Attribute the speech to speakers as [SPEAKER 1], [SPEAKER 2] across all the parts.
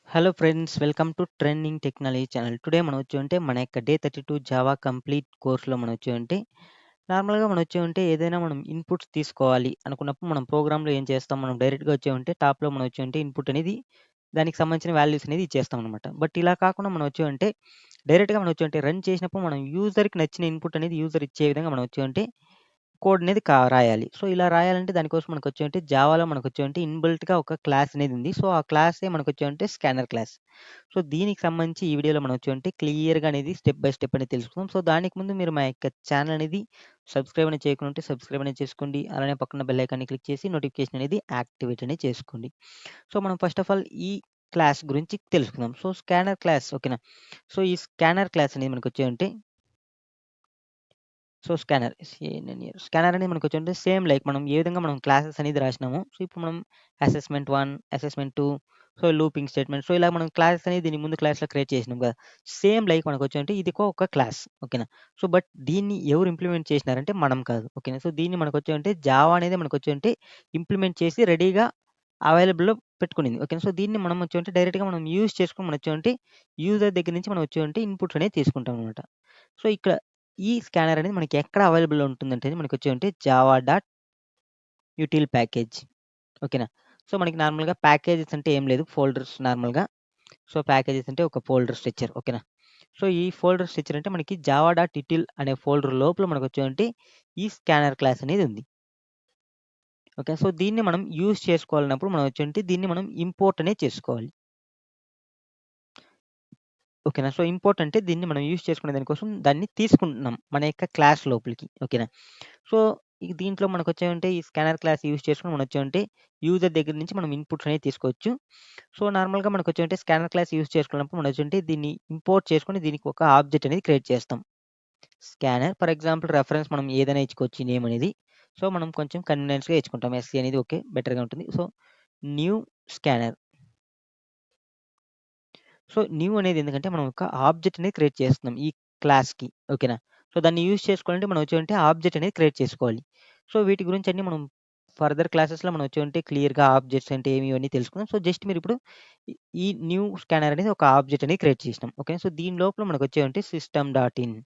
[SPEAKER 1] Hello friends, welcome to trending technology channel. Today మనం వచ్చి ఉంటే మన యొక్క డే 32 జావా కంప్లీట్ కోర్స్‌లో మనం వచ్చి ఉంటే నార్మల్‌గా మనం వచ్చి ఉంటే ఏదైనా మనం ఇన్‌పుట్స్ తీసుకోవాలి అనుకున్నప్పుడు మనం ప్రోగ్రామ్‌లో ఏం చేస్తాం, మనం డైరెక్ట్‌గా వచ్చి ఉంటే టాప్‌లో మనం వచ్చి ఉంటే ఇన్‌పుట్ అనేది దానికి సంబంధించిన వాల్యూస్ అనేది ఇచ్చేస్తాం అనమాట. బట్ ఇలా కాకుండా మనం వచ్చి ఉంటే డైరెక్ట్‌గా మనం వచ్చి ఉంటే రన్ చేసినప్పుడు మనం యూజర్‌కి నచ్చిన ఇన్‌పుట్ అనేది యూజర్ ఇచ్చే విధంగా మనం వచ్చి ఉంటే కోడ్ అనేది రాయాలి. సో, ఇలా రాయాలంటే దానికోసం మనకొచ్చేంటి జావాలో మనకొచ్చేంటి ఇన్‌బిల్ట్‌గా ఒక క్లాస్ అనేది ఉంది. సో, ఆ క్లాసే మనకొచ్చేంటి స్కానర్ క్లాస్. సో, దీనికి సంబంధించి ఈ వీడియోలో మనం వచ్చేంటి క్లియర్‌గా అనేది స్టెప్ బై స్టెప్ అనేది తెలుసుకుందాం. సో, దానికి ముందు మీరు మా యొక్క ఛానల్ అనేది సబ్స్క్రైబ్ అనేది చేయకుంటే సబ్స్క్రైబ్ అనేది చేసుకోండి. అలానే పక్కన బెల్ ఐకాన్‌ని క్లిక్ చేసి నోటిఫికేషన్ అనేది యాక్టివేట్ అనేది చేసుకోండి. సో, మనం ఫస్ట్ ఆఫ్ ఆల్ ఈ క్లాస్ గురించి తెలుసుకుందాం. సో, స్కానర్ క్లాస్ ఓకేనా. సో, ఈ స్కానర్ క్లాస్ అనేది మనకొచ్చేంటి సో, స్కానర్ అనేది మనకొచ్చేంటి సేమ్ లైక్ మనం ఏ విధంగా మనం క్లాసెస్ అనేది రాసినామో, సో, ఇప్పుడు మనం assessment 1, assessment 2 so, looping statement. So, ఇలా మనం క్లాసెస్ అనేది దీని ముందు క్లాస్‌లో క్రియేట్ చేసినాం కదా! సేమ్ లైక్ మనకొచ్చేంటి ఇది ఒక క్లాస్ ఓకేనా. సో, బట్ దీన్ని ఎవరు ఇంప్లిమెంట్ చేసినారంటే మనం కాదు. ఓకేనా. సో, దీన్ని మనకొచ్చేంటి జావా అనేది మనకొచ్చేంటి ఇంప్లిమెంట్ చేసి రెడీగా అవైలబుల్‌లో పెట్టుకునింది. ఓకేనా. సో, దీన్ని మనం వచ్చేంటి డైరెక్ట్‌గా మనం యూజ్ చేసుకొని మనం వచ్చేంటి యూజర్ దగ్గర నుంచి మనం వచ్చేంటి ఇన్‌పుట్స్ అనేది తీసుకుంటాం అనమాట. సో, ఇక్కడ ఈ స్కానర్ అనేది మనకి ఎక్కడ అవైలబుల్‌లో ఉంటుందంటే మనకొచ్చేంటి జావా డాట్ యుటిల్ ప్యాకేజ్ ఓకేనా. సో, మనకి నార్మల్‌గా ప్యాకేజెస్ అంటే ఏం లేదు. ఫోల్డర్స్ నార్మల్‌గా. సో, ప్యాకేజెస్ అంటే ఒక ఫోల్డర్ స్ట్రక్చర్ ఓకేనా. సో, ఈ ఫోల్డర్ స్ట్రక్చర్ అంటే మనకి జావా డాట్ యుటిల్ అనే ఫోల్డర్ లోపల మనకొచ్చేంటి ఈ స్కానర్ క్లాస్ అనేది ఉంది. ఓకే. సో, దీన్ని మనం యూజ్ చేసుకోవాలన్నప్పుడు మనం వచ్చేంటి దీన్ని మనం ఇంపోర్ట్ అనేది చేసుకోవాలి. ఓకేనా. సో, ఇంపోర్ట్ అంటే దీన్ని మనం యూజ్ చేసుకునే దానికోసం దాన్ని తీసుకుంటున్నాం మన యొక్క క్లాస్ లోపలికి. ఓకేనా. సో, దీంట్లో మనకొచ్చేవంటే ఈ స్కానర్ క్లాస్ యూజ్ చేసుకొని మనొచ్చేవంటే యూజర్ దగ్గర నుంచి మనం ఇన్‌పుట్స్ అనేవి తీసుకోవచ్చు. సో, నార్మల్‌గా మనకొచ్చేవంటే స్కానర్ క్లాస్ యూజ్ చేసుకున్నప్పుడు మనొచ్చేంటే దీన్ని ఇంపోర్ట్ చేసుకొని దీనికి ఒక ఆబ్జెక్ట్ అనేది క్రియేట్ చేస్తాం. స్కానర్ ఫర్ ఎగ్జాంపుల్ రెఫరెన్స్ మనం ఏదైనా ఇచ్చుకోవచ్చు నేమ్ అనేది. సో, మనం కొంచెం కన్వీనియన్స్‌గా ఇచ్చుకుంటాం. ఎస్‌సీ అనేది ఓకే. బెటర్‌గా ఉంటుంది. So, new scanner. So, new అనేది ఎందుకంటే మనం ఒక ఆబ్జెక్ట్ అనేది క్రియేట్ చేస్తున్నాం ఈ క్లాస్‌కి. ఓకేనా. సో, దాన్ని యూజ్ చేసుకోవాలంటే మనం వచ్చేవంటే ఆబ్జెక్ట్ అనేది క్రియేట్ చేసుకోవాలి. సో, వీటి గురించి అన్నీ మనం ఫర్దర్ క్లాసెస్‌లో మనం వచ్చేవంటే క్లియర్‌గా ఆబ్జెక్ట్స్ అంటే ఏమి ఇవన్నీ తెలుసుకుందాం. సో, జస్ట్ మీరిప్పుడు ఈ ఈ న్యూ స్కానర్ అనేది ఒక ఆబ్జెక్ట్ అనేది క్రియేట్ చేసినాం. ఓకే. సో, దీని లోపల మనకొచ్చేవంటే సిస్టమ్ డాట్ ఇన్.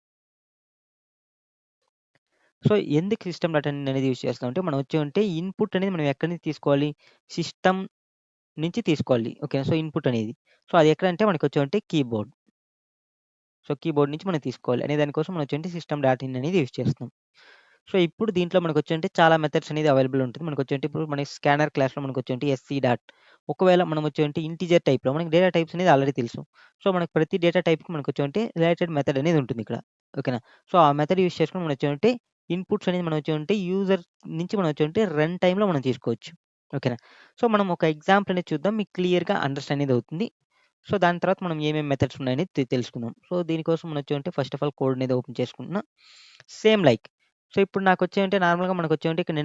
[SPEAKER 1] సో, ఎందుకు సిస్టమ్ డాట్ ఇన్ అనేది యూజ్ చేస్తామంటే మనం వచ్చేవంటే ఇన్‌పుట్ అనేది మనం ఎక్కడి నుంచి తీసుకోవాలి? సిస్టమ్ నుంచి తీసుకోవాలి. ఓకేనా. సో, ఇన్‌పుట్ అనేది. సో, అది ఎక్కడంటే మనకొచ్చేవంటే కీబోర్డ్. సో, కీబోర్డ్ నుంచి మనం తీసుకోవాలి. అనే దానికోసం మనం వచ్చేంటి సిస్టమ్ డాట్ ఇన్ అనేది యూజ్ చేస్తున్నాం. సో, ఇప్పుడు దీంట్లో మనకొచ్చేంటి చాలా మెథడ్స్ అనేది అవైలబుల్ ఉంటుంది. మనకొచ్చేంటి ఇప్పుడు మన స్కానర్ క్లాస్‌లో మనకొచ్చేంటి ఎస్‌సీ డాట్ ఒకవేళ మనం వచ్చేంటి ఇంటిజర్ టైప్‌లో మనకి డేటా టైప్స్ అనేది ఆల్రెడీ తెలుసు. సో, మనకు ప్రతి డేటా టైప్‌కి మనకొచ్చేంటి రిలేటెడ్ మెథడ్ అనేది ఉంటుంది ఇక్కడ. ఓకేనా. సో, ఆ మెథడ్ యూజ్ చేసుకొని మనం వచ్చేంటి ఇన్‌పుట్స్ అనేది మనం వచ్చేంటి యూజర్ నుంచి మనం వచ్చేంటి రన్ టైమ్‌లో మనం తీసుకోవచ్చు. ఓకేనా. సో, మనం ఒక ఎగ్జాంపుల్ అనేది చూద్దాం. మీకు క్లియర్‌గా అండర్‌స్టాండ్ అనేది అవుతుంది. సో, దాని తర్వాత మనం ఏమేం మెథడ్స్ ఉన్నాయని తెలుసుకుందాం. సో, దీనికోసం మనం వచ్చేంటి ఫస్ట్ ఆఫ్ ఆల్ కోడ్ అనేది ఓపెన్ చేసుకుంటున్నా. సేమ్ లైక్ సో, ఇప్పుడు నాకొచ్చేంటి నార్మల్‌గా మనకొచ్చేంటి ఇక్కడ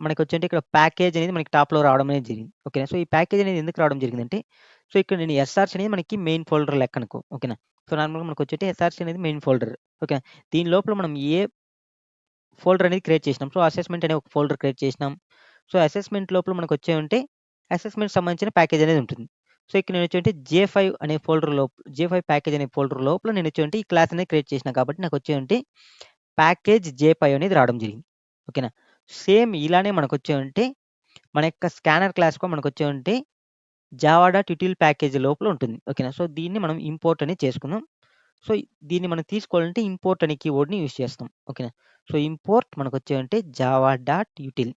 [SPEAKER 1] మనకొచ్చేంటి ఇక్కడ ప్యాకేజ్ అనేది మనకి టాప్‌లో రావడం అనేది జరిగింది. ఓకేనా. సో, ఈ ప్యాకేజ్ అనేది ఎందుకు రావడం జరిగిందంటే, సో, ఇక్కడ నేను ఎస్ఆర్‌సీ అనేది మనకి మెయిన్ ఫోల్డర్ లెక్కనుకో. ఓకేనా. సో, నార్మల్‌గా మనకొచ్చేంటి ఎస్ఆర్‌సీ అనేది మెయిన్ ఫోల్డర్. ఓకేనా. దీని లోపల మనం ఏ ఫోల్డర్ అనేది క్రియేట్ చేసినాం. సో, అసెస్మెంట్ అనే ఒక ఫోల్డర్ క్రియేట్ చేసినాం. సో, అసెస్మెంట్ లోపల మనకొచ్చేవుంటే అసెస్మెంట్‌కి సంబంధించిన ప్యాకేజ్ అనేది ఉంటుంది. సో, ఇక్కడ నేనొచ్చేంటి జే5 అనే ఫోల్డర్ జే5 ప్యాకేజ్ అనే ఫోల్డర్ లోపల నేనొచ్చేంటి ఈ క్లాస్ అనేది క్రియేట్ చేసినా కాబట్టి నాకొచ్చేంటి ప్యాకేజ్ జే5 అనేది రావడం జరిగింది. ఓకేనా. సేమ్ ఇలానే మనకొచ్చేవుంటే మన యొక్క స్కానర్ క్లాస్‌కో మనకొచ్చేవుంటే జావా డాట్ యుటిల్ ప్యాకేజ్ లోపల ఉంటుంది. ఓకేనా. సో, దీన్ని మనం ఇంపోర్ట్ అనేది చేసుకుందాం. సో, దీన్ని మనం తీసుకోవాలంటే ఇంపోర్ట్ అనే కీవర్డ్‌ని యూజ్ చేస్తాం. ఓకేనా. సో, ఇంపోర్ట్ మనకొచ్చేవంటే జావా డాట్ యుటిల్.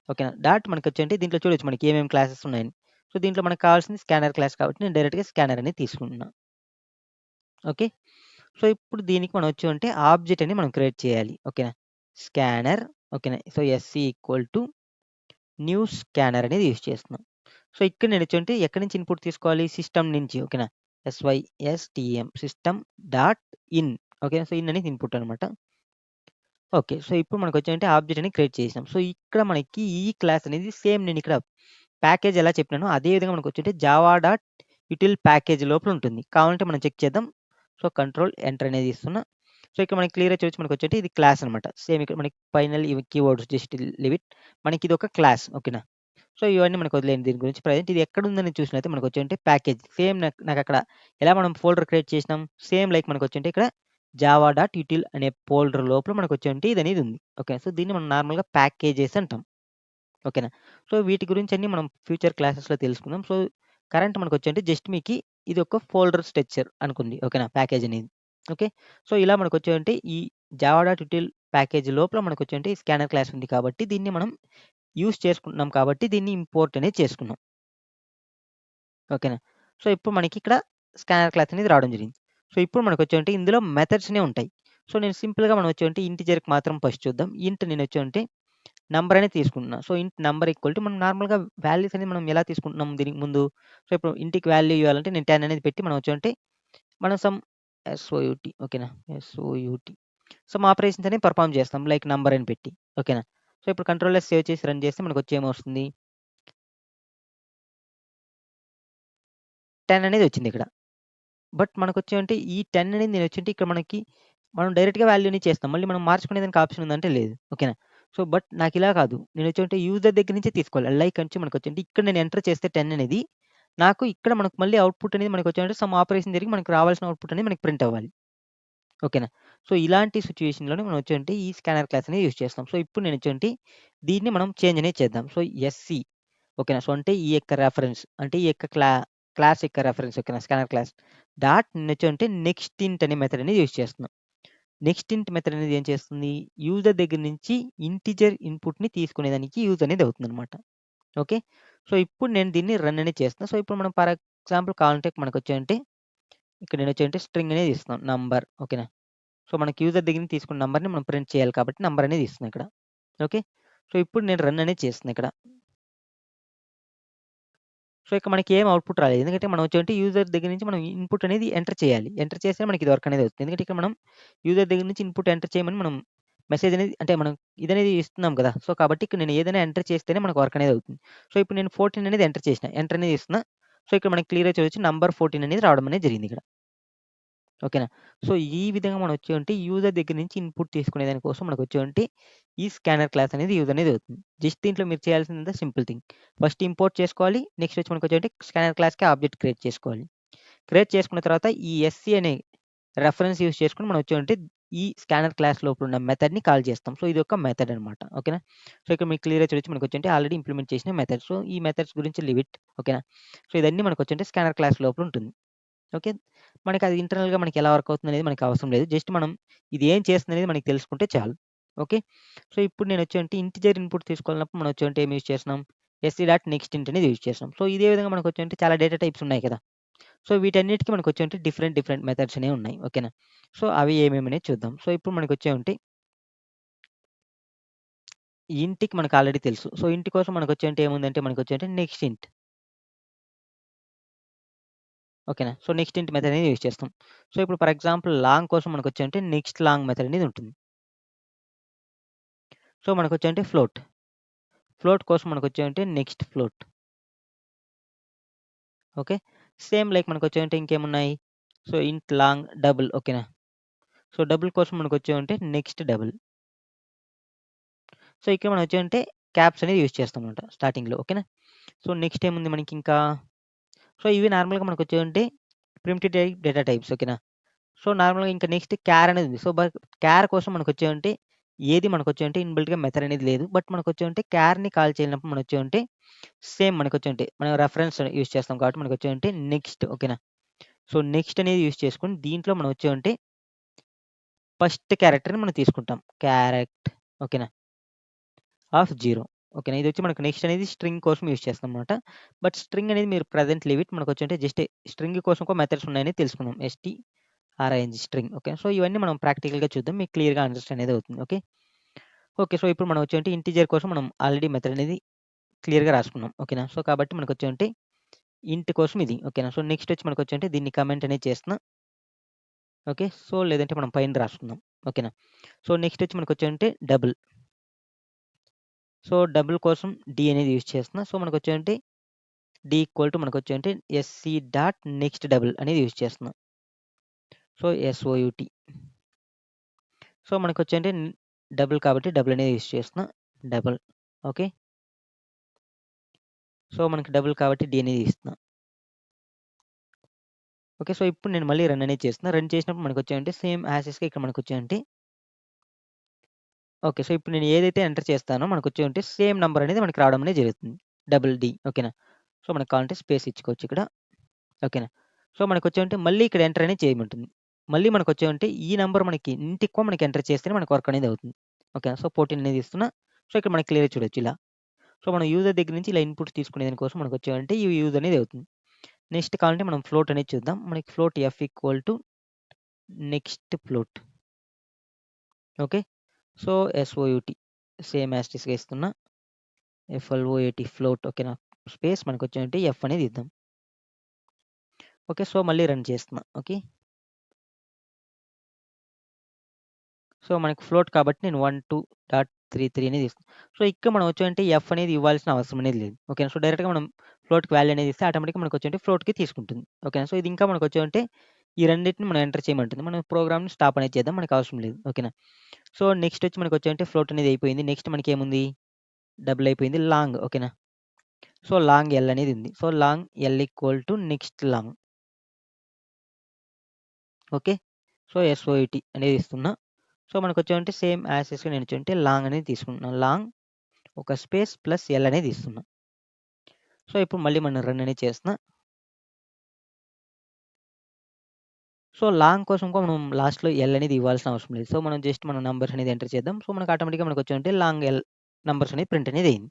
[SPEAKER 1] ఓకేనా. డాట్ మనకొచ్చేంటి దీంట్లో చూడొచ్చు మనకి ఏమేమి క్లాసెస్ ఉన్నాయని. సో, దీంట్లో మనకు కావాల్సింది స్కానర్ క్లాస్ కాబట్టి నేను డైరెక్ట్‌గా స్కానర్ అనేది తీసుకుంటున్నా. ఓకే. సో, ఇప్పుడు దీనికి మనం వచ్చేవంటే ఆబ్జెక్ట్ అని మనం క్రియేట్ చేయాలి. ఓకేనా. స్కానర్ ఓకేనా. So, SC equal to new scanner అనేది యూజ్ చేస్తున్నాం. సో, ఇక్కడ నేను వచ్చేంటి ఎక్కడి నుంచి ఇన్‌పుట్ తీసుకోవాలి? సిస్టమ్ నుంచి ఓకేనా. SYSTM system dot in okay. So, in అనేది ఇన్‌పుట్ అనమాట. ఓకే. సో, ఇప్పుడు మనకొచ్చేంటి ఆబ్జెక్ట్ అని క్రియేట్ చేసాం. సో, ఇక్కడ మనకి ఈ క్లాస్ అనేది సేమ్ నేనిక్కడ ప్యాకేజ్ ఎలా చెప్పినానో అదే విధంగా మనకొచ్చేంటి జావా డాట్ యుటిల్ ప్యాకేజ్ లోపల ఉంటుంది. కావాలంటే మనం చెక్ చేద్దాం. సో, కంట్రోల్ ఎంటర్ అనేది ఇస్తున్నా. సో, ఇక్కడ మనకి క్లియర్‌గా చూడొచ్చు మనకొచ్చేంటి ఇది క్లాస్ అనమాట. సేమ్ ఇక్కడ మనకి ఫైనల్ ఇవి కీవర్డ్స్ జస్ట్ లీవ్ ఇట్. మనకిదొక క్లాస్ ఓకేనా. సో, ఇవన్నీ మనకు వదిలేయండి దీని గురించి ప్రెజెంట్ ఇది ఎక్కడుందని చూసినైతే మనకొచ్చేంటి ప్యాకేజ్. సేమ్ నాకక్కడ ఎలా మనం ఫోల్డర్ క్రియేట్ చేసినాం, సేమ్ లైక్ మనకొచ్చేంటి ఇక్కడ జావా.యుటిల్ అనే ఫోల్డర్ లోపల మనకొచ్చేంటి ఇదనేది ఉంది. ఓకే. సో, దీన్ని మనం నార్మల్‌గా ప్యాకేజెస్ అంటాం. ఓకేనా. సో, వీటి గురించి అన్నీ మనం ఫ్యూచర్ క్లాసెస్‌లో తెలుసుకుందాం. సో, కరెంట్ మనకొచ్చేంటి జస్ట్ మీకి ఇది ఒక ఫోల్డర్ స్ట్రక్చర్ అనుకోండి. ఓకేనా. ప్యాకేజ్ అనేది. ఓకే. సో, ఇలా మనకొచ్చేంటి ఈ జావా.యుటిల్ ప్యాకేజ్ లోపల మనకొచ్చేంటి స్కానర్ క్లాస్ ఉంది కాబట్టి దీన్ని మనం యూజ్ చేసుకుంటున్నాం కాబట్టి దీన్ని ఇంపోర్ట్ అనేది చేసుకున్నాం. ఓకేనా. సో, ఇప్పుడు మనకిక్కడ స్కానర్ క్లాస్ అనేది రావడం జరిగింది. సో, ఇప్పుడు మనకొచ్చేంటి ఇందులో మెథడ్స్‌నే ఉంటాయి. సో, నేను సింపుల్‌గా మనం వచ్చేంటి ఇంటిజర్‌కి మాత్రం ఫస్ట్ చూద్దాం. ఇంట్ నేనొచ్చేంటి నంబర్ అనేది తీసుకుంటున్నా. సో, ఇంట్ నంబర్ ఈక్వల్ టు మనం నార్మల్‌గా వాల్యూస్ అనేది మనం ఎలా తీసుకుంటున్నాం దీనికి ముందు. సో, ఇప్పుడు ఇంటికి వాల్యూ ఇవ్వాలంటే నేను 10 అనేది పెట్టి మనం వచ్చేంటి మనం సమ్ ఎస్ఓయూటీ ఓకేనా. ఎస్ఓయూటీ సమ్ ఆపరేషన్స్ అనేవి పెర్ఫార్మ్ చేస్తాం. లైక్ నంబర్ అని పెట్టి. ఓకేనా. సో, ఇప్పుడు కంట్రోల్ ఎస్ సేవ్ చేసి రన్ చేస్తే మనకొచ్చి ఏమొస్తుంది 10 అనేది వచ్చిందిక్కడ. బట్ మనకొచ్చేంటి ఈ 10 అనేది నేనొచ్చేంటి ఇక్కడ మనం డైరెక్ట్‌గా వాల్యూని చేస్తాం. మళ్ళీ మనం మార్చుకునేదానికి ఆప్షన్ ఉందంటే లేదు. ఓకేనా. సో, బట్ నాకిలా కాదు. నేనొచ్చేంటి యూజర్ దగ్గర నుంచే తీసుకోవాలి. లైక్ నుంచి మనకొచ్చేంటి ఇక్కడ నేను ఎంటర్ చేస్తే 10 అనేది నాకు ఇక్కడ మనకు మళ్ళీ అవుట్‌పుట్ అనేది మనకొచ్చేంటి సమ్ ఆపరేషన్ జరిగి మనకు రావాల్సిన అవుట్‌పుట్ అనేది మనకి ప్రింట్ అవ్వాలి. ఓకేనా. సో, ఇలాంటి సిట్యుయేషన్‌లోనే మనం వచ్చేంటి ఈ స్కానర్ క్లాస్ అనేది యూజ్ చేస్తాం. సో, ఇప్పుడు నేనొచ్చేంటి దీన్ని మనం చేంజ్ అనేది చేద్దాం. సో, ఎస్‌సి ఓకేనా. సో, అంటే ఈ యొక్క రెఫరెన్స్ అంటే ఈ యొక్క క్లాస్ యొక్క రెఫరెన్స్ ఓకేనా. స్కానర్ క్లాస్ నేనొచ్చేంటి నెక్స్ట్ ఇంట్ అనే మెథడ్ అనేది యూజ్ చేస్తున్నాం. నెక్స్ట్ ఇంట్ మెథడ్ అనేది ఏం చేస్తుంది? యూజర్ దగ్గర నుంచి ఇంటిజర్ ఇన్‌పుట్‌ని తీసుకునేదానికి యూజ్ అనేది అవుతుందనమాట. ఓకే. సో, ఇప్పుడు నేను దీన్ని రన్ అనేది చేస్తున్నా. సో, ఇప్పుడు మనం ఫర్ ఎగ్జాంపుల్ కావాలంటే మనకొచ్చేంటి ఇక్కడ నేనొచ్చేంటి స్ట్రింగ్ అనేది ఇస్తున్నాం. నంబర్ ఓకేనా. సో, మనకి యూజర్ దగ్గర నుంచి తీసుకున్న నంబర్‌ని మనం ప్రింట్ చేయాలి కాబట్టి నంబర్ అనేది ఇస్తున్నా ఇక్కడ. ఓకే. సో, ఇప్పుడు నేను రన్ అనేది చేస్తున్నా ఇక్కడ. సో, ఇక్కడ మనకి ఏం అవుట్‌పుట్ రాలేదు. ఎందుకంటే మనం వచ్చేంటి యూజర్ దగ్గర నుంచి మనం ఇన్‌పుట్ అనేది ఎంటర్ చేయాలి. ఎంటర్ చేస్తేనే మనకి ఇది వర్క్ అనేది అవుతుంది. ఎందుకంటే ఇక్కడ మనం యూజర్ దగ్గర నుంచి ఇన్‌పుట్ ఎంటర్ చేయమని మనం మెసేజ్ అనేది అంటే మనం ఇదనేది ఇస్తున్నాం కదా! సో, కాబట్టి ఇక్కడ నేను ఏదైనా ఎంటర్ చేస్తేనే మనకు వర్క్ అనేది అవుతుంది. సో, ఇప్పుడు నేను 14 అనేది ఎంటర్ చేసిన. ఎంటర్ అనేది ఇస్తున్నా. సో, ఇక్కడ మనకి క్లియర్‌గా చూడొచ్చు నంబర్ 14 అనేది రావడం అనేది జరిగింది ఇక్కడ. ఓకేనా. సో, ఈ విధంగా మనం వచ్చేవంటి యూజర్ దగ్గర నుంచి ఇన్‌పుట్ తీసుకునే దాని కోసం మనకొచ్చేవంటి ఈ స్కానర్ క్లాస్ అనేది యూజ్ అనేది అవుతుంది. జస్ట్ దీంట్లో మీరు చేయాల్సిందంతా సింపుల్ థింగ్. ఫస్ట్ ఇంపోర్ట్ చేసుకోవాలి. నెక్స్ట్ వచ్చి మనకొచ్చేవంటి స్కానర్ క్లాస్‌కి ఆబ్జెక్ట్ క్రియేట్ చేసుకోవాలి. క్రియేట్ చేసుకున్న తర్వాత ఈ ఎస్‌సి అనే రెఫరెన్స్ యూజ్ చేసుకొని మనం వచ్చేవంటి ఈ స్కానర్ క్లాస్ లోపల ఉన్న మెథడ్‌ని కాల్ చేస్తాం. సో, ఇది ఒక మెథడ్ అనమాట. ఓకేనా. సో, ఇక్కడ మీకు క్లియర్‌గా చూడొచ్చు మనకొచ్చేంటి ఆల్రెడీ ఇంప్లిమెంట్ చేసిన మెథడ్స్. సో, ఈ మెథడ్స్ గురించి లీవ్ ఇట్. ఓకేనా. సో, ఇదన్నీ మనకొచ్చేంటి స్కానర్ క్లాస్ లోపల ఉంటుంది. ఓకే. మనకది ఇంటర్నల్‌గా మనకి ఎలా వర్క్ అవుతుందనేది మనకి అవసరం లేదు. జస్ట్ మనం ఇది ఏం చేస్తుందనేది మనకి తెలుసుకుంటే చాలు. ఓకే. సో, ఇప్పుడు నేనొచ్చేంటి ఇంటిజర్ ఇన్‌పుట్ తీసుకోవాలన్నప్పుడు మనం వచ్చేంటి ఏం యూజ్ చేస్తున్నాం? ఎస్‌సి డాట్ నెక్స్ట్ ఇంట్ అనేది యూజ్ చేస్తున్నాం. సో, ఇదే విధంగా మనకొచ్చేంటి చాలా డేటా టైప్స్ ఉన్నాయి కదా! సో, వీటన్నిటికి మనకొచ్చేంటి డిఫరెంట్ డిఫరెంట్ మెథడ్స్ అనేవి ఉన్నాయి. ఓకేనా. సో, అవి ఏమేమనేది చూద్దాం. సో, ఇప్పుడు మనకొచ్చేవంటి ఇంట్‌కి మనకు ఆల్రెడీ తెలుసు. సో, ఇంట్ కోసం మనకొచ్చేంటి ఏముందంటే మనకొచ్చేంటి నెక్స్ట్ ఇంట్. ఓకేనా. సో, నెక్స్ట్ ఇంట్ మెథడ్ అనేది యూజ్ చేస్తాం. సో, ఇప్పుడు ఫర్ ఎగ్జాంపుల్ లాంగ్ కోసం మనకొచ్చేంటి నెక్స్ట్ లాంగ్ మెథడ్ అనేది ఉంటుంది. So, మనకొచ్చేంటి float. ఫ్లోట్ కోసం మనకొచ్చేంటి next float. Okay. Same like మనకొచ్చేంటి ఇంకేమున్నాయి? సో, ఇంట్ లాంగ్ డబుల్ ఓకేనా. సో, డబుల్ కోసం మనకొచ్చేవంటే నెక్స్ట్ డబుల్. సో, ఇక్కడ మనం వచ్చేవంటే క్యాప్స్ అనేది యూజ్ చేస్తామన్నమాట స్టార్టింగ్‌లో ఓకేనా. సో, నెక్స్ట్ ఏముంది మనకింకా సో, ఇవి నార్మల్‌గా మనకొచ్చేవంటే ప్రిమిటివ్ టైప్ డేటా టైప్స్ ఓకేనా. సో, నార్మల్‌గా ఇంకా నెక్స్ట్ క్యార్ అనేది ఉంది. సో, క్యార్ కోసం మనకొచ్చేవంటే ఏది మనకొచ్చేవంటే ఇన్‌బిల్ట్‌గా మెథడ్ అనేది లేదు. బట్ మనకొచ్చేవంటే క్యార్‌ని కాల్ చేయనప్పుడు మనొచ్చేవంటే సేమ్ మనకొచ్చేవంటే మనం రెఫరెన్స్ యూజ్ చేస్తాం కాబట్టి మనకొచ్చేవంటే నెక్స్ట్ ఓకేనా. సో, నెక్స్ట్ అనేది యూజ్ చేసుకొని దీంట్లో మనం వచ్చేవంటే ఫస్ట్ క్యారెక్టర్‌ని మనం తీసుకుంటాం. క్యారెక్ట్ ఓకేనా. ఆఫ్ 0 ఓకేనా. ఇదొచ్చి మనకు నెక్స్ట్ అనేది స్ట్రింగ్ కోసం యూజ్ చేస్తామన్నమాట. బట్ స్ట్రింగ్ అనేది మీరు ప్రెజెంట్ లీవ్ ఇట్. మనకొచ్చేంటే జస్ట్ స్ట్రింగ్ కోసం కూడా మెథడ్స్ ఉన్నాయని తెలుసుకుందాం. String string okay. సో, ఇవన్నీ మనం ప్రాక్టికల్‌గా చూద్దాం. మీకు క్లియర్‌గా అండర్‌స్టాండ్ అనేది అవుతుంది. ఓకే. ఓకే. సో, ఇప్పుడు మనం వచ్చేంటి ఇంటిజర్ కోసం మనం ఆల్రెడీ మెథడ్ అనేది క్లియర్‌గా రాసుకున్నాం. ఓకేనా. సో, కాబట్టి మనకొచ్చేంటి ఇంట్ కోసం ఇది. ఓకేనా. సో, నెక్స్ట్ వచ్చి మనకొచ్చేంటి దీన్ని కామెంట్ అనేది చేస్తున్నా. ఓకే. సో, లేదంటే మనం పైన రాసుకుందాం. ఓకేనా. సో, నెక్స్ట్ వచ్చి మనకొచ్చేంటి డబుల్. సో, డబుల్ కోసం డి అనేది యూజ్ చేస్తున్నా. సో, మనకొచ్చేంటి డి ఈక్వల్ టు మనకొచ్చేంటి ఎస్‌సి డాట్ నెక్స్ట్ డబుల్ అనేది యూజ్ చేస్తున్నాం. So, SOUT. సో, మనకొచ్చేంటి డబుల్ కాబట్టి డబుల్ అనేది యూజ్ చేస్తున్నా. Double okay. సో, మనకి డబుల్ కాబట్టి డి అనేది ఇస్తున్నా. ఓకే. సో, ఇప్పుడు నేను మళ్ళీ రన్ అనేది చేస్తున్నా. రన్ చేసినప్పుడు మనకొచ్చాయంటే సేమ్ యాజ్ ఇస్‌గా ఇక్కడ మనకొచ్చాయంటే ఓకే. సో, ఇప్పుడు నేను ఏదైతే ఎంటర్ చేస్తానో మనకొచ్చాయంటే సేమ్ నంబర్ అనేది మనకి రావడం అనేది జరుగుతుంది. డబుల్ డి ఓకేనా. సో, మనకు కావాలంటే స్పేస్ ఇచ్చుకోవచ్చు ఇక్కడ. ఓకేనా. సో, మనకొచ్చాయంటే మళ్ళీ ఇక్కడ ఎంటర్ అనేది చేయమంటుంది. మళ్ళీ మనకొచ్చాయంటే ఈ నంబర్ మనకి ఇంతెక్కువ మనకి ఎంటర్ చేస్తేనే మనకు వర్క్ అనేది అవుతుంది. ఓకేనా. సో, 14 అనేది ఇస్తున్నా. సో, ఇక్కడ మనకి క్లియర్‌గా చూడొచ్చు ఇలా. సో, మనం యూజర్ దగ్గర నుంచి ఇలా ఇన్‌పుట్స్ తీసుకునే దాని కోసం మనకొచ్చాయంటే ఈ యూజ్ అనేది అవుతుంది. నెక్స్ట్ కావాలంటే మనం ఫ్లోట్ అనేది చూద్దాం. మనకి float F equal to next float. Okay. So, SOUT same as టీస్‌గా ఇస్తున్నా. ఎఫ్ఎల్ఓఏటీ ఫ్లోట్ ఓకేనా. స్పేస్ మనకొచ్చాయంటే ఎఫ్ అనేది ఇద్దాం. ఓకే. సో, మళ్ళీ రన్ చేస్తున్నా. ఓకే. సో, మనకి ఫ్లోట్ కాబట్టి నేను 12.33 అనేది ఇస్తున్నా. సో, ఇక్కడ మనం వచ్చామంటే ఎఫ్ అనేది ఇవ్వాల్సిన అవసరం అనేది లేదు. ఓకేనా. సో, డైరెక్ట్‌గా మనం ఫ్లోట్‌కి వాల్యూ అనేది ఇస్తే ఆటోమేటిక్‌గా మనకొచ్చాయంటే ఫ్లోట్‌కి తీసుకుంటుంది. ఓకేనా. సో, ఇది ఇంకా మనకొచ్చామంటే ఈ రెండిటిని మనం ఎంటర్ చేయమంటుంది. మనం ప్రోగ్రామ్‌ని స్టాప్ అనేది చేద్దాం. మనకు అవసరం లేదు. ఓకేనా. సో, నెక్స్ట్ వచ్చి మనకొచ్చాయంటే ఫ్లోట్ అనేది అయిపోయింది. నెక్స్ట్ మనకేముంది? డబుల్ అయిపోయింది. లాంగ్ ఓకేనా. సో, లాంగ్ ఎల్ అనేది ఉంది. So, long L equal to next long. Okay. So, SOUT అనేది ఇస్తున్నా. సో, మనకొచ్చామంటే సేమ్ యాజ్ టీస్‌గా నేను వచ్చామంటే లాంగ్ అనేది తీసుకుంటున్నాను. లాంగ్ ఒక స్పేస్ ప్లస్ ఎల్ అనేది ఇస్తున్నా. సో, ఇప్పుడు మళ్ళీ మనం రన్ అనేది చేస్తున్నా. సో, లాంగ్ కోసం కూడా మనం లాస్ట్‌లో ఎల్ అనేది ఇవ్వాల్సిన అవసరం లేదు. సో, మనం జస్ట్ మన నంబర్స్ అనేది ఎంటర్ చేద్దాం. సో, మనకు ఆటోమేటిక్‌గా మనకొచ్చామంటే లాంగ్ ఎల్ నంబర్స్ అనేది ప్రింట్ అనేది అయింది.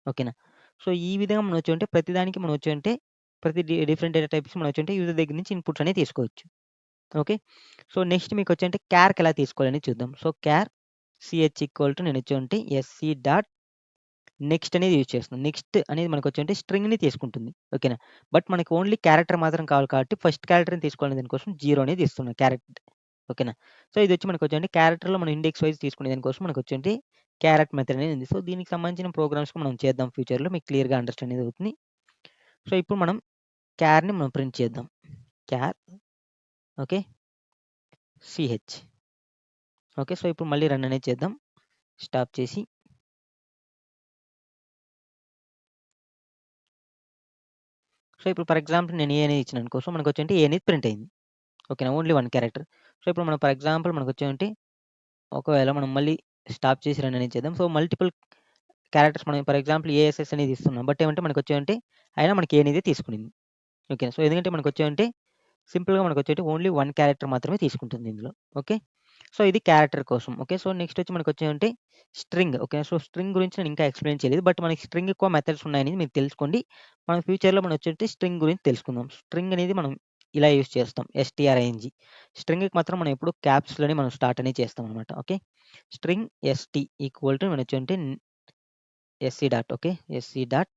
[SPEAKER 1] ఓకేనా. సో, ఈ విధంగా మనం వచ్చామంటే ప్రతిదానికి మనం వచ్చామంటే ప్రతి డిఫరెంట్ డేటా టైప్స్ మనం వచ్చామంటే యూజర్ దగ్గర నుంచి ఇన్‌పుట్స్ అనేది తీసుకోవచ్చు. ఓకే. సో, నెక్స్ట్ మీకొచ్చాయంటే క్యార్‌కి ఎలా తీసుకోవాలని చూద్దాం. సో, క్యార్ సీహెచ్ ఈక్వల్ టు నేను వచ్చామంటే ఎస్‌సి డాట్ నెక్స్ట్ అనేది యూజ్ చేస్తున్నాం. నెక్స్ట్ అనేది మనకొచ్చాయంటే స్ట్రింగ్‌ని తీసుకుంటుంది. ఓకేనా. బట్ మనకి ఓన్లీ క్యారెక్టర్ మాత్రం కావాలి కాబట్టి ఫస్ట్ క్యారెక్టర్‌ని తీసుకోవాలనే దానికోసం 0 అనేది ఇస్తున్నాం క్యారెట్. ఓకేనా. సో, ఇదొచ్చి మనకొచ్చేంటి క్యారెక్టర్‌లో మనం ఇండెక్స్ వైస్ తీసుకునే దానికోసం మనకొచ్చేంటి క్యారెట్ మెథడ్ అనేది ఉంది. సో, దీనికి సంబంధించిన ప్రోగ్రామ్స్ మనం చేద్దాం ఫ్యూచర్‌లో మీకు క్లియర్‌గా అండర్‌స్టాండ్ అనేది అవుతుంది. సో, ఇప్పుడు మనం క్యార్‌ని మనం ప్రింట్ చేద్దాం. క్యార్ ఓకే. CH okay. సో, ఇప్పుడు మళ్ళీ రన్ అనేది చేద్దాం. స్టాప్ చేసి సో, ఇప్పుడు ఫర్ ఎగ్జాంపుల్ నేను ఏ అనేది ఇచ్చినాననుకో సో, మనకొచ్చేంటి ఏ అనేది ప్రింట్ అయింది. ఓకేనా. Only 1 character. సో, ఇప్పుడు మనం ఫర్ ఎగ్జాంపుల్ మనకొచ్చేంటి ఒకవేళ మనం మళ్ళీ స్టాప్ చేసి రన్ అనేది చేద్దాం. సో, మల్టిపుల్ క్యారెక్టర్స్ మనం ఫర్ ఎగ్జాంపుల్ ఏఎస్ఎస్ అనేది ఇస్తున్నాం. బట్ ఏమంటే మనకొచ్చేవంటే అయినా మనకి ఏ అనేది తీసుకునింది. ఓకే. సో, ఎందుకంటే మనకొచ్చేవంటే సింపుల్‌గా మనకొచ్చేటి ఓన్లీ 1 క్యారెక్టర్ మాత్రమే తీసుకుంటుంది ఇందులో. ఓకే. సో, ఇది క్యారెక్టర్ కోసం. ఓకే. సో, నెక్స్ట్ వచ్చి మనకొచ్చేవంటే స్ట్రింగ్. ఓకే. సో, స్ట్రింగ్ గురించి నేను ఇంకా ఎక్స్‌ప్లెయిన్ చేయలేదు. బట్ మనకి స్ట్రింగ్ ఎక్కువ మెథడ్స్ ఉన్నాయనేది మీరు తెలుసుకోండి. మనం ఫ్యూచర్‌లో మనం వచ్చేటి స్ట్రింగ్ గురించి తెలుసుకుందాం. స్ట్రింగ్ అనేది మనం ఇలా యూజ్ చేస్తాం. ఎస్‌టిఆర్ఐఎన్‌జి. స్ట్రింగ్‌కి మాత్రం మనం ఎప్పుడు క్యాప్స్‌లోనే మనం స్టార్ట్ అనేది చేస్తామనమాట. Okay. String ST equal to మనొచ్చేంటి SC dot okay. SC dot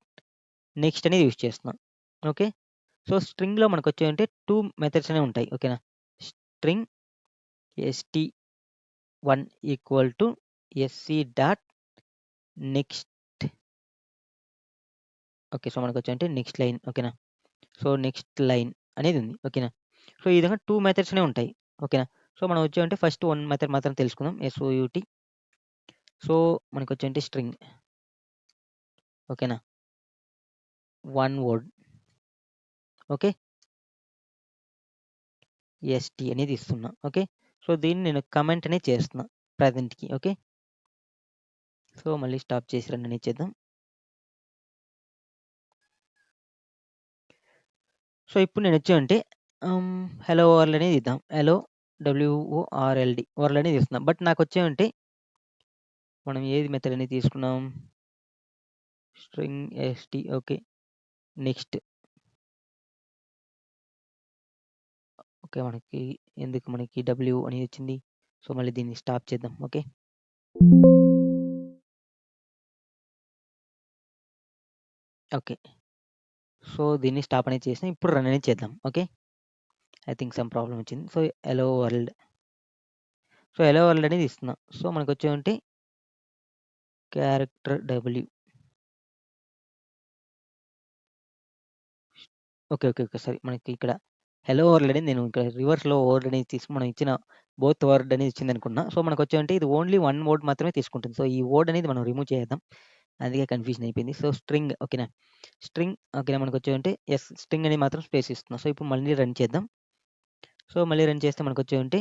[SPEAKER 1] next అనేది యూజ్ చేస్తున్నాం. ఓకే. సో, స్ట్రింగ్‌లో మనకొచ్చేవంటే 2 మెథడ్స్ అనేవి ఉంటాయి. ఓకేనా. String st1 equal to SC dot next okay. So, మనకొచ్చేంటే నెక్స్ట్ లైన్ ఓకేనా. సో, నెక్స్ట్ లైన్ అనేది ఉంది. ఓకేనా. సో, ఈ విధంగా 2 మెథడ్స్ అనేవి ఉంటాయి. ఓకేనా. సో, మనం వచ్చేవంటే ఫస్ట్ 1 మెథడ్ మాత్రం తెలుసుకుందాం. ఎస్‌ఓయూటీ. సో, మనకొచ్చేంటి స్ట్రింగ్. ఓకేనా. 1 వర్డ్. ఓకే. ఎస్‌టి అనేది ఇస్తున్నా. ఓకే. సో, దీన్ని నేను కమెంట్ అనేది చేస్తున్నా ప్రెజెంట్‌కి. ఓకే. సో, మళ్ళీ స్టాప్ చేసి రన్ అనేది చేద్దాం. సో, ఇప్పుడు నేనొచ్చానంటే హలో వరల్డ్ అనేది ఇద్దాం. హలో డబ్ల్యూఓఆర్ఎల్‌డి వరల్డ్ అనేది ఇస్తున్నాం. బట్ నాకొచ్చేమంటే మనం ఏది మెథడ్ అనేది తీసుకున్నాం? String ST okay. Next. Okay. మనకి ఎందుకు మనకి డబ్ల్యూ అనేది వచ్చింది. సో, మళ్ళీ దీన్ని స్టాప్ చేద్దాం. ఓకే. ఓకే. సో, దీన్ని స్టాప్ అనేది చేసినా. ఇప్పుడు రన్ అనేది చేద్దాం. Okay. I think some problem వచ్చింది. So, hello world. So, hello world అనేది ఇస్తున్నా. సో, మనకొచ్చేమంటే character W. Okay. Okay. Okay. Sorry. మనకి ఇక్కడ హలో వరల్డ్ అనేది నేను ఇక్కడ రివర్స్‌లో వర్డ్ అనేది తీసుకొని మనం ఇచ్చిన బోత్ వర్డ్ అనేది ఇచ్చిందనుకున్నా. సో, మనకొచ్చేమంటే ఇది ఓన్లీ 1 వర్డ్ మాత్రమే తీసుకుంటుంది. సో, ఈ వర్డ్ అనేది మనం రిమూవ్ చేసేద్దాం. అందుకే కన్‌ఫ్యూజన్ అయిపోయింది. సో, స్ట్రింగ్ ఓకేనా? స్ట్రింగ్ ఓకేనా? మనకొచ్చేవంటే స్ట్రింగ్ అని మాత్రం స్పేస్ ఇస్తున్నాం. సో, ఇప్పుడు మళ్ళీ రన్ చేద్దాం. సో, మళ్ళీ రన్ చేస్తే మనకొచ్చేవంటే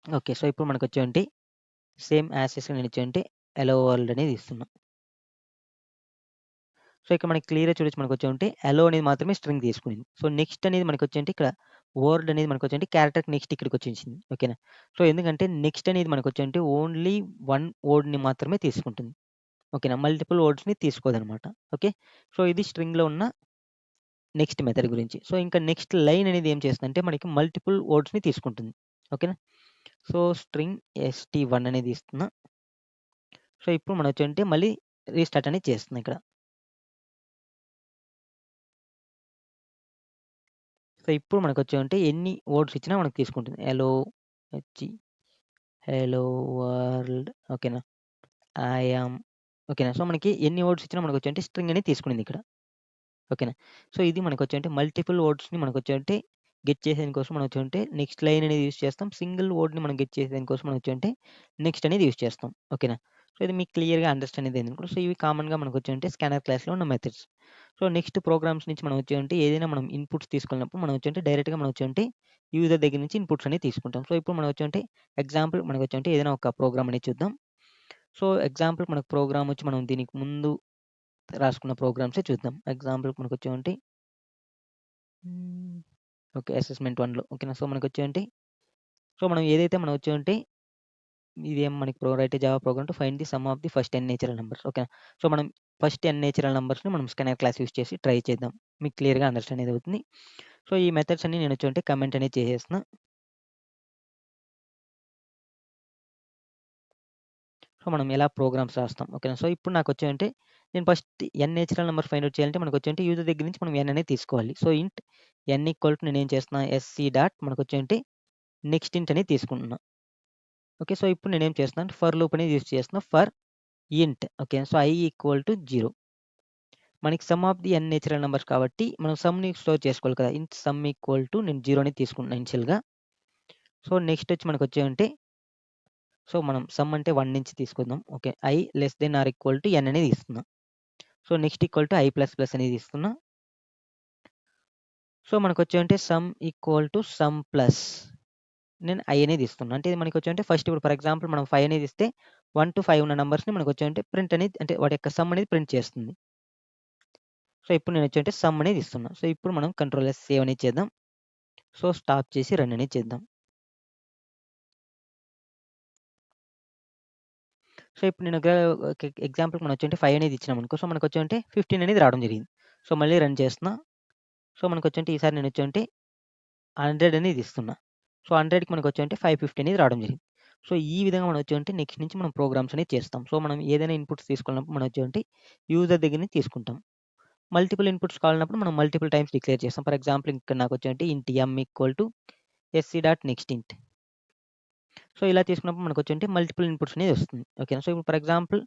[SPEAKER 1] ఓకే. సో, ఇప్పుడు మనకొచ్చేవంటే సేమ్ యాజ్ టీజ్‌గా నేనిచ్చేవంటే హలో వరల్డ్ అనేది ఇస్తున్నా. సో, ఇక్కడ మనకి క్లియర్‌గా చూడొచ్చు మనకొచ్చేవంటే హలో అనేది మాత్రమే స్ట్రింగ్ తీసుకునింది. సో, నెక్స్ట్ అనేది మనకొచ్చేంటే ఇక్కడ వర్డ్ అనేది మనకొచ్చేంటే క్యారెక్టర్ నెక్స్ట్ ఇక్కడికొచ్చేసింది. ఓకేనా? సో, ఎందుకంటే నెక్స్ట్ అనేది మనకొచ్చేంటే ఓన్లీ 1 వర్డ్‌ని మాత్రమే తీసుకుంటుంది. ఓకేనా? మల్టిపుల్ వర్డ్స్‌ని తీసుకోదనమాట. ఓకే. సో, ఇది స్ట్రింగ్‌లో ఉన్న నెక్స్ట్ మెథడ్ గురించి. సో, ఇంకా నెక్స్ట్ లైన్ అనేది ఏం చేస్తుందంటే మనకి మల్టిపుల్ వర్డ్స్‌ని తీసుకుంటుంది. ఓకేనా? సో, స్ట్రింగ్ st1 అనేది ఇస్తున్నా. సో, ఇప్పుడు మనం వచ్చేంటే మళ్ళీ రీస్టార్ట్ అనేది చేస్తున్నా ఇక్కడ. సో, ఇప్పుడు మనకొచ్చేవంటే ఎన్ని వర్డ్స్ ఇచ్చినా మనకు తీసుకుంటుంది. హలో, హలో వరల్డ్ ఓకేనా? ఐ యామ్ ఓకేనా? సో, మనకి ఎన్ని వర్డ్స్ ఇచ్చినా మనకొచ్చేంటే స్ట్రింగ్ అనేది తీసుకునింది ఇక్కడ. ఓకేనా? సో, ఇది మనకొచ్చేంటే మల్టిపుల్ వర్డ్స్‌ని మనకొచ్చేంటే గెట్ చేసేదాని కోసం మనం వచ్చేంటే నెక్స్ట్ లైన్ అనేది యూజ్ చేస్తాం. సింగిల్ వర్డ్‌ని మనం గెట్ చేసేదాని కోసం మనం వచ్చేంటే నెక్స్ట్ అనేది యూజ్ చేస్తాం. ఓకేనా? సో, ఇది మీకు క్లియర్‌గా అండర్‌స్టాండ్ అయింది అనుకుంటా. సో, ఇవి కామన్‌గా మనకొచ్చేంటే స్కానర్ క్లాస్‌లో ఉన్న మెథడ్స్. సో, నెక్స్ట్ ప్రోగ్రామ్స్ నుంచి మనం వచ్చేంటే ఏదైనా మనం ఇన్‌పుట్స్ తీసుకున్నప్పుడు మనం వచ్చేంటే డైరెక్ట్‌గా మనం వచ్చేంటే యూజర్ దగ్గర నుంచి ఇన్‌పుట్స్ అనేవి తీసుకుంటాం. సో, ఇప్పుడు మనం వచ్చేంటే ఎగ్జాంపుల్ మనకొచ్చేంటే ఏదైనా ఒక ప్రోగ్రామ్ అనేది చూద్దాం. సో, ఎగ్జాంపుల్ మనకు ప్రోగ్రామ్ వచ్చి మనం దీనికి ముందు రాసుకున్న ప్రోగ్రామ్సే చూద్దాం. ఎగ్జాంపుల్‌కి మనకొచ్చేవంటే ఓకే. అసెస్‌మెంట్ 1లో ఓకేనా? సో, మనకొచ్చేవంటే సో, మనం ఏదైతే మనం వచ్చేవంటే ఇదేం మనకి right Java programme to find the some of the first n natural numbers ఓకేనా? సో, మనం ఫస్ట్ n నేచురల్ నంబర్స్‌ని మనం స్కానర్ క్లాస్ యూజ్ చేసి ట్రై చేద్దాం. మీకు క్లియర్‌గా అండర్‌స్టాండ్ అనేది అవుతుంది. సో, ఈ మెథడ్స్ అన్నీ నేను వచ్చేవంటే కమెంట్ అనేది చేసేస్తున్నా. సో, మనం ఎలా ప్రోగ్రామ్స్ రాస్తాం. ఓకేనా? సో, ఇప్పుడు నాకొచ్చేవంటే నేను first n natural number find out చేయాలంటే మనకొచ్చేవంటే యూజర్ దగ్గర నుంచి మనం n అనేది తీసుకోవాలి. సో, ఇంట్ n ఈక్వల్ టు నేనేం చేస్తున్నా ఎస్‌సీ డాట్ మనకొచ్చేవంటే నెక్స్ట్ ఇంట్ అనేది తీసుకుంటున్నా. ఓకే. సో, ఇప్పుడు నేనేం చేస్తున్నాను ఫర్ లూప్ అనేది యూజ్ చేస్తున్నా. ఫర్ ఇంట్ okay. So, i equal to 0 మనకి some of the n natural numbers కాబట్టి మనం సమ్‌ని స్టోర్ చేసుకోవాలి కదా! ఇంట్ సమ్ ఈక్వల్ టు నేను 0 అనేది తీసుకుంటున్నా ఇనిషియల్‌గా. సో, నెక్స్ట్ వచ్చి మనకొచ్చేవంటే సో, మనం సమ్ అంటే 1 నుంచి తీసుకుందాం. Okay. i less than or equal to n అనేది ఇస్తున్నా. So, next equal to i plus plus అనేది ఇస్తున్నా. సో, మనకొచ్చేవంటే sum equal to sum plus నేను i అనేది ఇస్తున్నా. అంటే మనకొచ్చేవంటే ఫస్ట్ ఇప్పుడు ఫర్ ఎగ్జాంపుల్ మనం 5 అనేది ఇస్తే 1-5 ఉన్న నంబర్స్‌ని మనకొచ్చేవంటే ప్రింట్ అనేది అంటే వాటి యొక్క సమ్ అనేది ప్రింట్ చేస్తుంది. సో, ఇప్పుడు నేనొచ్చేంటే సమ్ అనేది ఇస్తున్నా. సో, ఇప్పుడు మనం కంట్రోల్ ఎస్ సేవ్ అనేది చేద్దాం. సో, స్టాప్ చేసి రన్ అనేది చేద్దాం. సో, ఇప్పుడు నేను ఎగ్జాంపుల్‌కి మనం వచ్చేంటే 5 అనేది ఇచ్చినామనుకో. సో, మనకొచ్చేంటే 15 అనేది రావడం జరిగింది. సో, మళ్ళీ రన్ చేస్తున్నా. సో, మనకొచ్చేంటే ఈసారి నేనొచ్చేంటే 100 అనేది ఇస్తున్నా. సో, 100కి మనకొచ్చేంటే 550 అనేది రావడం జరిగింది. సో, ఈ విధంగా మనం వచ్చేంటే నెక్స్ట్ నుంచి మనం ప్రోగ్రామ్స్ అనేది చేస్తాం. సో, మనం ఏదైనా ఇన్‌పుట్స్ తీసుకున్నప్పుడు మనం వచ్చేంటే యూజర్ దగ్గర నుంచి తీసుకుంటాం. మల్టిపుల్ ఇన్‌పుట్స్ కావాలన్నప్పుడు మనం మల్టిపుల్ టైమ్స్ డిక్లేర్ చేస్తాం. ఫర్ ఎగ్జాంపుల్ ఇక్కడ నాకొచ్చేంటే ఇంట్ m equal to SC dot next ఇంట్. సో, ఇలా తీసుకున్నప్పుడు మనకొచ్చేంటే మల్టిపుల్ ఇన్‌పుట్స్ అనేది వస్తుంది. ఓకేనా? సో, ఇప్పుడు ఫర్ ఎగ్జాంపుల్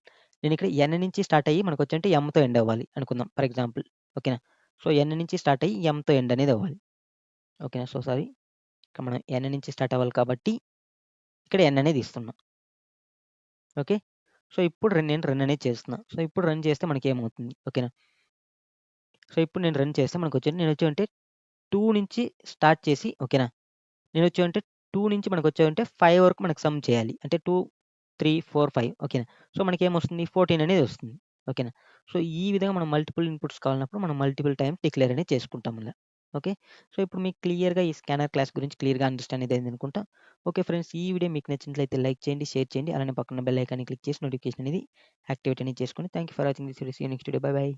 [SPEAKER 1] నేనిక్కడ n నుంచి స్టార్ట్ అయ్యి మనకొచ్చేంటే mతో ఎండ్ అవ్వాలి అనుకుందాం ఫర్ ఎగ్జాంపుల్. ఓకేనా? సో, n నుంచి స్టార్ట్ అయ్యి mతో ఎండ్ అనేది అవ్వాలి. ఓకేనా? సో, సారీ ఇక్కడ మనం n నుంచి స్టార్ట్ అవ్వాలి కాబట్టి ఇక్కడ n అనేది ఇస్తున్నా. ఓకే. సో, ఇప్పుడు నేను రన్ అనేది చేస్తున్నా. సో, ఇప్పుడు రన్ చేస్తే మనకేమవుతుంది? ఓకేనా? సో, ఇప్పుడు నేను రన్ చేస్తే మనకొచ్చేంటి నేనొచ్చేంటే 2 నుంచి స్టార్ట్ చేసి ఓకేనా? నేనొచ్చేంటే 2 నుంచి మనకొచ్చేంటే 5 వరకు మనకు సమ్ చేయాలి. అంటే 2, 3, 4, 5 ఓకేనా? సో, మనకేమొస్తుంది 14 అనేది వస్తుంది. ఓకేనా? సో, ఈ విధంగా మనం మల్టిపుల్ ఇన్‌పుట్స్ కావాలన్నప్పుడు మనం మల్టిపుల్ టైమ్స్ డిక్లేర్ అనేది చేసుకుంటాం ఇలా. ఓకే. సో, ఇప్పుడు మీకు క్లియర్‌గా ఈ స్కానర్ క్లాస్ గురించి క్లియర్‌గా అండర్‌స్టాండ్ అయితే అయిందనుకుంటా. ఓకే ఫ్రెండ్స్ ఈ వీడియో మీకు నచ్చినట్లయితే లైక్ చేయండి, షేర్ చేయండి. అలానే పక్కన బెల్ ఐకాన్‌ని క్లిక్ చేసి నోటిఫికేషన్ అనేది యాక్టివేట్ అనేది చేసుకోండి. Thank you for watching this video. See you next video. Bye by.